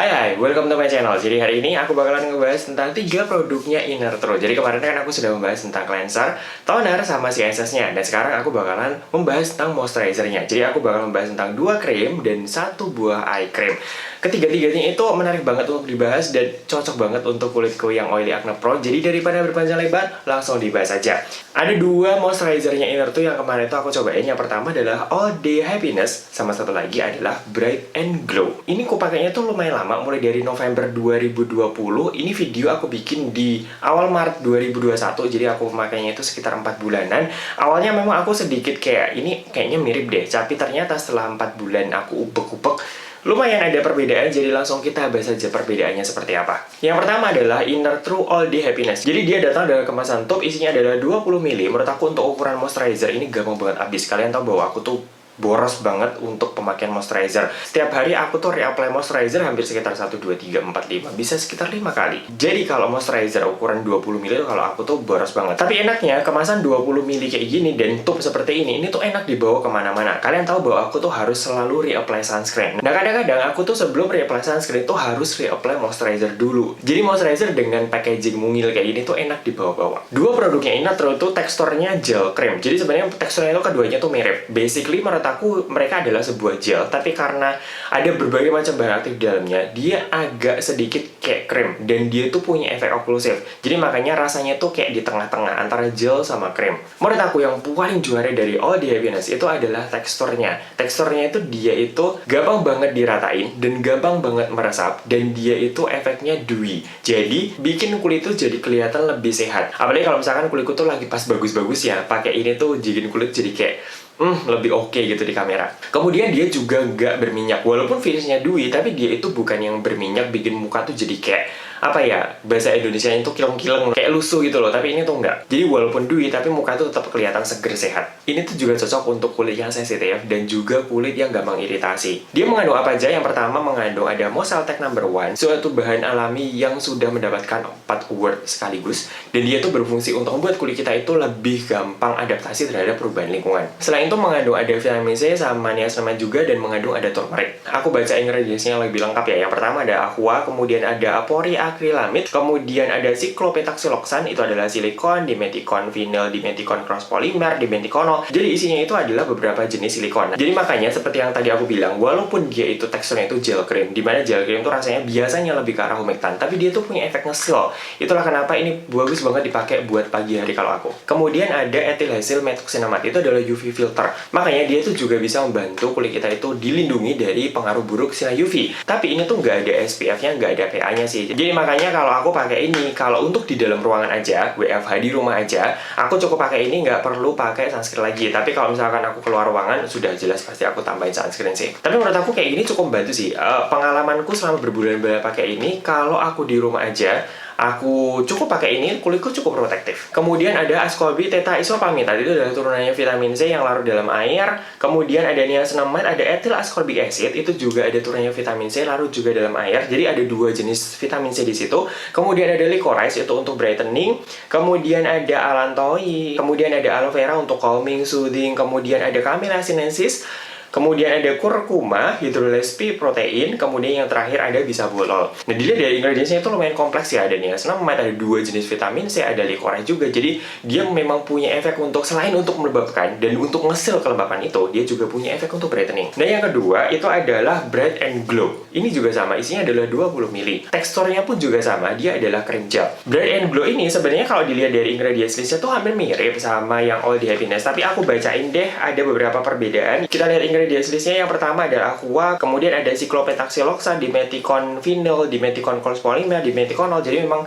Hai, welcome to my channel. Jadi hari ini aku bakalan ngebahas tentang 3 produknya Innertro. Jadi kemarin kan aku sudah membahas tentang cleanser, toner, sama CSS-nya. Dan sekarang aku bakalan membahas tentang moisturizer-nya. Jadi aku bakal membahas tentang 2 krim dan 1 buah eye cream. Ketiga-tiganya itu menarik banget untuk dibahas dan cocok banget untuk kulitku yang oily acne prone. Jadi daripada berpanjang lebar, langsung dibahas aja. Ada 2 moisturizer-nya Innertro yang kemarin itu aku cobain. Yang pertama adalah All Day Happiness, sama satu lagi adalah Bright and Glow. Ini kupakainya tuh lumayan lama, mulai dari November 2020. Ini video aku bikin di awal Maret 2021, jadi aku memakainya itu sekitar 4 bulanan. Awalnya memang aku sedikit kayak, ini kayaknya mirip deh, tapi ternyata setelah 4 bulan aku ubek-ubek, lumayan ada perbedaan, jadi langsung kita bahas aja perbedaannya seperti apa. Yang pertama adalah Innertro All Day Happiness. Jadi dia datang dari kemasan top, isinya adalah 20 ml. Menurut aku untuk ukuran moisturizer ini gampang banget habis. Kalian tahu bahwa aku tuh boros banget untuk pemakaian moisturizer. Setiap hari aku tuh reapply moisturizer hampir sekitar 1, 2, 3, 4, 5. Bisa sekitar 5 kali. Jadi kalau moisturizer ukuran 20 ml kalau aku tuh boros banget. Tapi enaknya kemasan 20 ml kayak gini dan tube seperti ini tuh enak dibawa kemana-mana. Kalian tahu bahwa aku tuh harus selalu reapply sunscreen. Nah kadang-kadang aku tuh sebelum reapply sunscreen tuh harus reapply moisturizer dulu. Jadi moisturizer dengan packaging mungil kayak gini tuh enak dibawa-bawa. 2 produknya Innertro tuh teksturnya gel cream. Jadi sebenarnya teksturnya itu keduanya tuh mirip. Basically menurut aku mereka adalah sebuah gel, tapi karena ada berbagai macam bahan aktif di dalamnya, dia agak sedikit kayak krim dan dia tuh punya efek oklusif. Jadi makanya rasanya tuh kayak di tengah-tengah antara gel sama krim. Menurut aku yang paling juara dari All Day Happiness itu adalah teksturnya. Teksturnya itu dia itu gampang banget diratain dan gampang banget meresap dan dia itu efeknya dewy. Jadi bikin kulit tuh jadi kelihatan lebih sehat. Apalagi kalau misalkan kulitku tuh lagi pas bagus-bagus ya, pakai ini tuh bikin kulit jadi kayak lebih oke gitu di kamera. Kemudian dia juga nggak berminyak. Walaupun finishnya dewy, tapi dia itu bukan yang berminyak bikin muka tuh jadi kayak apa ya, bahasa Indonesia itu kileng-kileng kayak lusuh gitu loh, tapi ini tuh enggak. Jadi walaupun dewy tapi muka tuh tetap kelihatan seger sehat. Ini tuh juga cocok untuk kulit yang sensitif dan juga kulit yang gampang iritasi. Dia mengandung apa aja? Yang pertama mengandung ada Mosaltec No. 1, suatu bahan alami yang sudah mendapatkan 4 award sekaligus, dan dia tuh berfungsi untuk membuat kulit kita itu lebih gampang adaptasi terhadap perubahan lingkungan. Selain itu mengandung ada vitamin C sama niacinamide juga, dan mengandung ada turmeric. Aku baca ingredientsnya lebih lengkap ya. Yang pertama ada aqua, kemudian ada aporiakrilamid, kemudian ada ciklopentaxyloxan, itu adalah silikon, dimeticon vinyl, dimeticon cross polymer, dimeticonol. Jadi isinya itu adalah beberapa jenis silikon. Jadi makanya seperti yang tadi aku bilang, walaupun dia itu teksturnya itu gel cream, dimana gel cream itu rasanya biasanya lebih ke arah humectant, tapi dia tuh punya efek nge-seal. Itulah kenapa ini bagus banget dipakai buat pagi hari kalau aku. Kemudian ada ethylhexyl methoxyamide, itu adalah UV filter. Makanya dia tuh juga bisa membantu kulit kita itu dilindungi dari pengaruh buruk sinar UV. Tapi ini tuh nggak ada SPF-nya, nggak ada PA-nya sih. Jadi makanya kalau aku pakai ini, kalau untuk di dalam ruangan aja, WFH di rumah aja, aku cukup pakai ini, nggak perlu pakai sunscreen lagi. Tapi kalau misalkan aku keluar ruangan, sudah jelas pasti aku tambahin sunscreen sih. Tapi menurut aku kayak gini cukup membantu sih. Pengalamanku selama berbulan-bulan pakai ini, kalau aku di rumah aja, aku cukup pakai ini, kulitku cukup protektif. Kemudian ada ascorbic tetraisopamide, itu adalah turunannya vitamin C yang larut dalam air. Kemudian ada niacinamide, ada ethyl ascorbic acid, itu juga ada turunannya vitamin C larut juga dalam air. Jadi ada 2 jenis vitamin C di situ. Kemudian ada licorice, itu untuk brightening. Kemudian ada allantoin. Kemudian ada aloe vera untuk calming, soothing. Kemudian ada camellia sinensis. Kemudian ada kurkuma, hydrolyzed pea protein, kemudian yang terakhir ada bisabolol. Nah, dilihat dari ingredientsnya itu lumayan kompleks ya. Ada niacinamide, ada 2 jenis vitamin C, ada licorice juga. Jadi dia memang punya efek untuk, selain untuk melembabkan dan untuk nge-seal kelembapan itu, dia juga punya efek untuk brightening. Nah, yang kedua itu adalah Bright and Glow. Ini juga sama, isinya adalah 20 ml. Teksturnya pun juga sama, dia adalah krim gel. Bright and Glow ini sebenarnya kalau dilihat dari ingredients listnya tuh hampir mirip sama yang All Day Happiness, tapi aku bacain deh, ada beberapa perbedaan. Kita lihat ingredients listnya. Yang pertama ada aqua, kemudian ada ciklopentaxyloxan, dimeticon vinyl, dimeticon cross polymer, dimeticonol. Jadi memang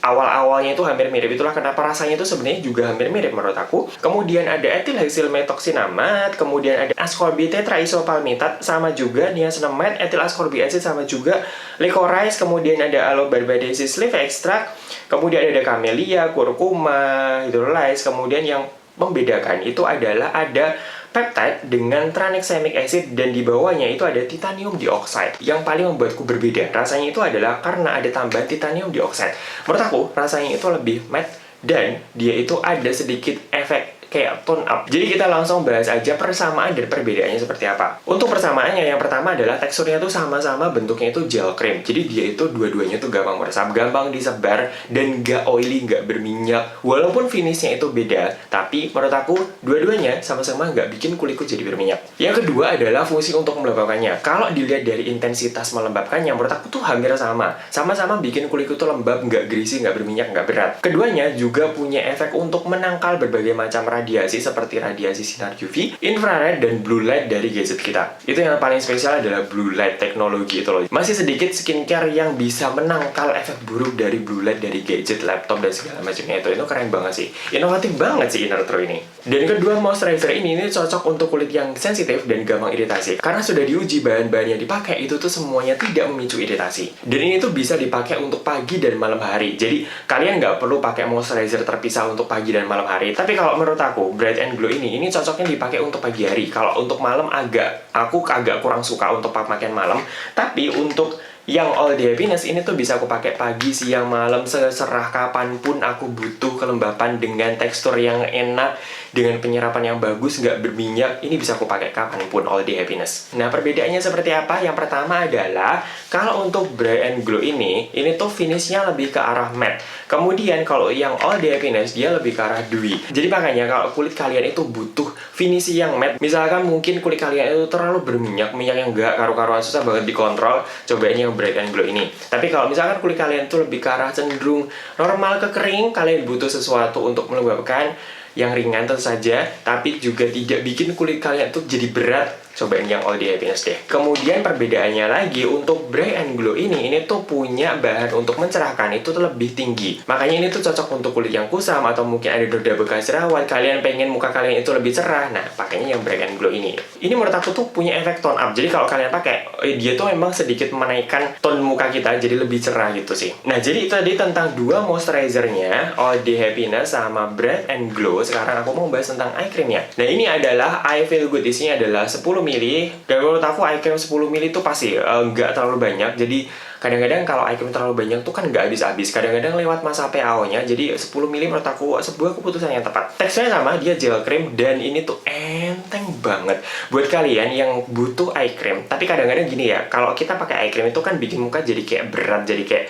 awal-awalnya itu hampir mirip. Itulah kenapa rasanya itu sebenarnya juga hampir mirip menurut aku. Kemudian ada ethylhexyl methoxyamide, kemudian ada ascorbic tetraisopalmitate, sama juga niacinamide, ethyl ascorbic acid, sama juga licorice. Kemudian ada aloe barbadensis leaf extract, kemudian ada camellia, kurkuma, hydrolyze. Kemudian yang membedakan itu adalah ada peptide dengan tranexamic acid, dan di bawahnya itu ada titanium dioxide. Yang paling membuatku berbeda rasanya itu adalah karena ada tambahan titanium dioxide. Menurut aku rasanya itu lebih matte dan dia itu ada sedikit efek kayak tone up. Jadi kita langsung bahas aja persamaan dan perbedaannya seperti apa. Untuk persamaannya, yang pertama adalah teksturnya tuh sama-sama bentuknya itu gel cream. Jadi dia itu dua-duanya tuh gampang meresap, gampang disebar, dan gak oily, gak berminyak. Walaupun finishnya itu beda, tapi menurut aku dua-duanya sama-sama gak bikin kulitku jadi berminyak. Yang kedua adalah fungsi untuk melembabkannya. Kalau dilihat dari intensitas melembabkannya, menurut aku tuh hampir sama. Sama-sama bikin kulitku tuh lembab, gak greasy, gak berminyak, gak berat. Keduanya juga punya efek untuk menangkal berbagai macam radiasi seperti radiasi sinar UV, infrared, dan blue light dari gadget kita. Itu yang paling spesial adalah blue light teknologi itu loh. Masih sedikit skincare yang bisa menangkal efek buruk dari blue light dari gadget, laptop, dan segala macamnya itu. Itu keren banget sih. Inovatif banget sih Inner Throw ini. Dan kedua, moisturizer ini cocok untuk kulit yang sensitif dan gampang iritasi. Karena sudah diuji bahan-bahan yang dipakai itu tuh semuanya tidak memicu iritasi. Dan ini tuh bisa dipakai untuk pagi dan malam hari. Jadi kalian nggak perlu pakai moisturizer terpisah untuk pagi dan malam hari. Tapi kalau menurut aku, Bright and Glow ini cocoknya dipakai untuk pagi hari. Kalau untuk malam aku agak kurang suka untuk pakaian malam. Tapi untuk yang All Day Happiness ini tuh bisa aku pakai pagi, siang, malam, seserah kapanpun aku butuh kelembapan dengan tekstur yang enak, dengan penyerapan yang bagus, nggak berminyak. Ini bisa aku pakai kapanpun All Day Happiness. Nah, perbedaannya seperti apa? Yang pertama adalah kalau untuk Bright and Glow ini tuh finishnya lebih ke arah matte. Kemudian kalau yang All Day Happiness dia lebih ke arah dewy. Jadi makanya kalau kulit kalian itu butuh finish yang matte, misalkan mungkin kulit kalian itu terlalu berminyak, minyak yang nggak karu-karuan, susah banget dikontrol, cobain yang Bright and Glow ini. Tapi kalau misalkan kulit kalian tuh lebih ke arah cenderung normal ke kering, kalian butuh sesuatu untuk melembabkan yang ringan tentu saja, tapi juga tidak bikin kulit kalian tuh jadi berat, cobain yang All Day Happiness deh. Kemudian perbedaannya lagi, untuk Bright and Glow ini tuh punya bahan untuk mencerahkan itu tuh lebih tinggi. Makanya ini tuh cocok untuk kulit yang kusam atau mungkin ada noda bekas jerawat, kalian pengen muka kalian itu lebih cerah. Nah, pakainya yang Bright and Glow ini. Ini menurut aku tuh punya efek tone up. Jadi kalau kalian pakai, dia tuh memang sedikit menaikkan tone muka kita jadi lebih cerah gitu sih. Nah, jadi itu tadi tentang dua moisturizernya, All Day Happiness sama Bright and Glow. Sekarang aku mau bahas tentang eye creamnya. Nah, ini adalah I Feel Good. Isinya adalah 10 ml. Dan menurut aku eye cream 10 ml itu pasti nggak terlalu banyak. Jadi kadang-kadang kalau eye cream terlalu banyak tuh kan nggak habis-habis. Kadang-kadang lewat masa PAO-nya. Jadi 10 ml menurut aku sebuah keputusan yang tepat. Teksturnya sama, dia gel cream dan ini tuh enteng banget. Buat kalian yang butuh eye cream, tapi kadang-kadang gini ya, kalau kita pakai eye cream itu kan bikin muka jadi kayak berat, jadi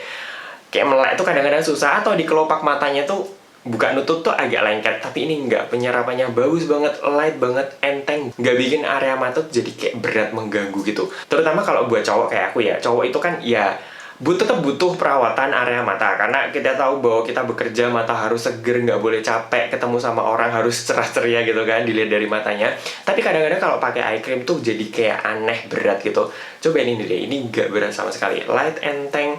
kayak melek tuh kadang-kadang susah, atau di kelopak matanya tuh buka nutup tuh agak lengket. Tapi ini enggak, penyerapannya bagus banget, light banget, enteng, nggak bikin area mata tuh jadi kayak berat, mengganggu gitu. Terutama kalau buat cowok kayak aku ya, cowok itu kan ya tetap butuh perawatan area mata, karena kita tahu bahwa kita bekerja, mata harus seger, nggak boleh capek, ketemu sama orang harus cerah ceria gitu kan, dilihat dari matanya. Tapi kadang-kadang kalau pakai eye cream tuh jadi kayak aneh, berat gitu. Coba ini deh, ini nggak berat sama sekali, light, enteng.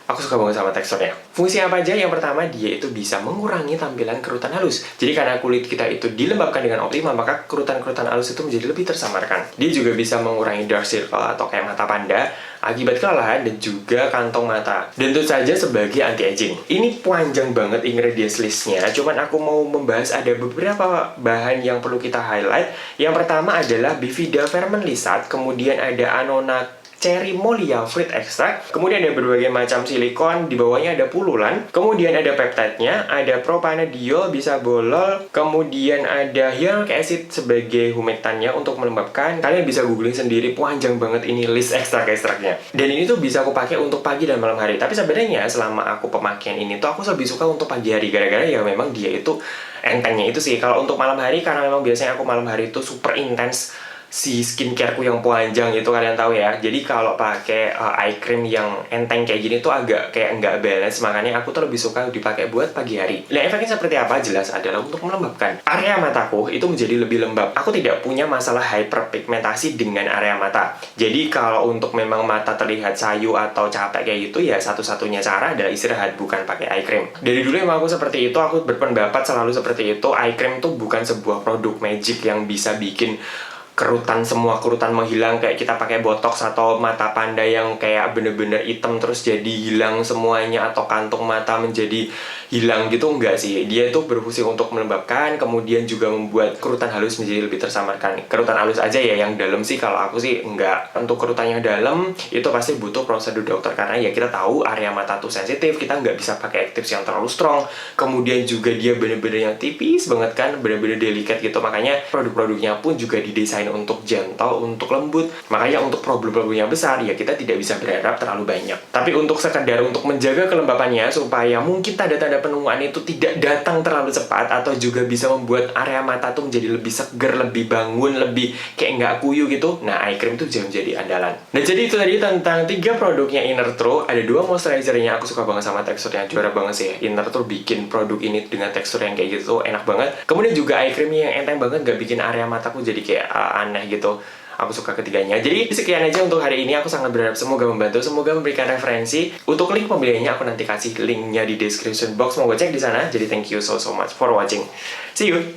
Aku suka banget sama teksturnya. Fungsi apa aja? Yang pertama, dia itu bisa mengurangi tampilan kerutan halus. Jadi karena kulit kita itu dilembabkan dengan optimal, maka kerutan-kerutan halus itu menjadi lebih tersamarkan. Dia juga bisa mengurangi dark circle atau kayak mata panda akibat kelelahan dan juga kantong mata. Dan tentu saja sebagai anti-aging. Ini panjang banget ingredients listnya, cuman aku mau membahas ada beberapa bahan yang perlu kita highlight. Yang pertama adalah Bifida Ferment Lysate, kemudian ada Anona Cherry Molia Fruit Extract, kemudian ada berbagai macam silikon, di bawahnya ada pululan, kemudian ada peptide-nya, ada propanediol bisa bolol, kemudian ada hyaluronic acid sebagai humektannya untuk melembabkan. Kalian bisa googling sendiri, panjang banget ini list ekstrak-ekstraknya. Dan ini tuh bisa aku pakai untuk pagi dan malam hari. Tapi sebenarnya selama aku pemakaian ini tuh aku lebih suka untuk pagi hari, gara-gara ya memang dia itu entengnya itu sih. Kalau untuk malam hari, karena memang biasanya aku malam hari itu super intens si skincareku yang panjang itu, kalian tahu ya. Jadi kalau pakai eye cream yang enteng kayak gini tuh agak kayak nggak balance, makanya aku tuh lebih suka dipakai buat pagi hari. Nah, efeknya seperti apa? Jelas adalah untuk melembabkan area mataku itu menjadi lebih lembab. Aku tidak punya masalah hyperpigmentasi dengan area mata. Jadi kalau untuk memang mata terlihat sayu atau capek kayak gitu, ya satu-satunya cara adalah istirahat, bukan pakai eye cream. Dari dulu emang aku seperti itu, aku berpendapat selalu seperti itu. Eye cream tuh bukan sebuah produk magic yang bisa bikin kerutan, semua kerutan menghilang, kayak kita pakai botox atau mata panda yang kayak bener-bener hitam terus jadi hilang semuanya, atau kantung mata menjadi hilang gitu, enggak sih. Dia itu berfungsi untuk melembabkan, kemudian juga membuat kerutan halus menjadi lebih tersamarkan. Kerutan halus aja ya, yang dalam sih kalau aku sih enggak. Untuk kerutan yang dalam itu pasti butuh prosedur dokter, karena ya kita tahu area mata tuh sensitif, kita nggak bisa pakai actives yang terlalu strong, kemudian juga dia bener-bener yang tipis banget kan, bener-bener delicate gitu. Makanya produk-produknya pun juga didesain untuk gentle, untuk lembut. Makanya untuk problem-problemnya besar ya kita tidak bisa berharap terlalu banyak. Tapi untuk sekedar untuk menjaga kelembapannya supaya mungkin tanda-tanda penuaan itu tidak datang terlalu cepat, atau juga bisa membuat area mata tuh menjadi lebih seger, lebih bangun, lebih kayak nggak kuyu gitu, nah eye cream tuh jadi andalan. Nah jadi itu tadi tentang 3 produknya Inner True. Ada 2 moisturizernya, aku suka banget sama teksturnya, juara banget sih. Inner True bikin produk ini dengan tekstur yang kayak gitu enak banget. Kemudian juga eye cream yang enteng banget, gak bikin area mataku jadi kayak aneh gitu. Aku suka ketiganya. Jadi sekian aja untuk hari ini. Aku sangat berharap semoga membantu, semoga memberikan referensi. Untuk link pembeliannya aku nanti kasih linknya di description box. Mau cek di sana. Jadi thank you so much for watching. See you.